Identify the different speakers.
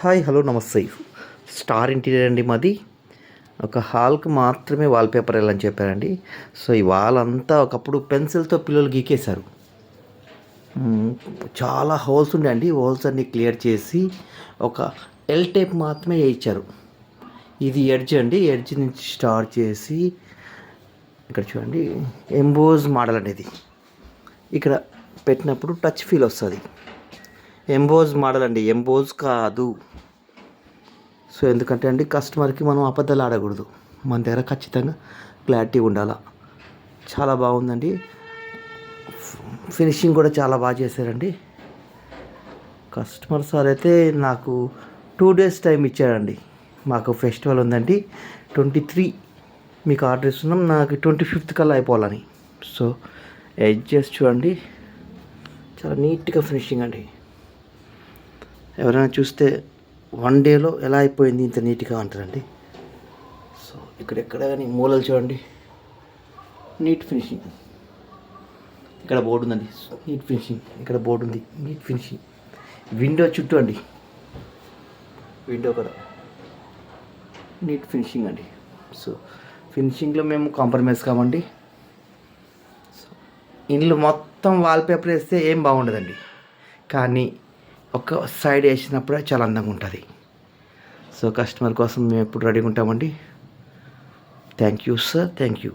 Speaker 1: Hi hello నమస్తే. Star interior అండి మాది. ఒక హాల్కి మాత్రమే వాల్పేపర్ వేయాలని చెప్పారండి. సో ఈ వాల్ అంతా ఒకప్పుడు పెన్సిల్తో పిల్లలు గీకేశారు. చాలా హోల్స్ ఉండే అండి. హోల్స్ అన్నీ క్లియర్ చేసి ఒక ఎల్ టైప్ మాత్రమే వేయించారు. ఇది ఎడ్జ్ అండి. ఎడ్జ్ నుంచి స్టార్ట్ చేసి ఇక్కడ చూడండి ఎంబోజ్ మోడల్ అనేది ఇక్కడ పెట్టినప్పుడు టచ్ ఫీల్ వస్తుంది. ఎంబోజ్ మోడల్ అండి, ఎంబోజ్ కాదు. సో ఎందుకంటే అండి కస్టమర్కి మనం అబద్ధాలు ఆడకూడదు. మన దగ్గర ఖచ్చితంగా క్లారిటీ ఉండాలా. చాలా బాగుందండి. ఫినిషింగ్ కూడా చాలా బాగా చేశారండి. కస్టమర్ సార్ అయితే నాకు 2 days టైం ఇచ్చారండి. మాకు ఫెస్టివల్ ఉందండి 23 మీకు ఆర్డర్ ఇస్తున్నాం, నాకు 25th కల్లా అయిపోవాలని. సో ఎడ్జెస్ చూడండి చాలా నీట్గా ఫినిషింగ్ అండి. ఎవరైనా చూస్తే 1 dayలో ఎలా అయిపోయింది ఇంత నీట్గా అంటారండి. సో ఇక్కడెక్కడ కానీ మూలలు చూడండి నీట్ ఫినిషింగ్. ఇక్కడ బోర్డు ఉందండి, నీట్ ఫినిషింగ్. ఇక్కడ బోర్డు ఉంది, నీట్ ఫినిషింగ్. విండో చుట్టూ అండి, విండో కూడా నీట్ ఫినిషింగ్ అండి. సో ఫినిషింగ్లో మేము కాంప్రమైజ్ కామండి. సో ఇల్లు మొత్తం వాల్పేపర్ వేస్తే ఏం బాగుండదండి, కానీ ఒక సైడ్ వేసినప్పుడే చాలా అందంగా ఉంటుంది. సో కస్టమర్ కోసం మేము ఎప్పుడు రెడీగా ఉంటామండి. Thank you sir, thank you.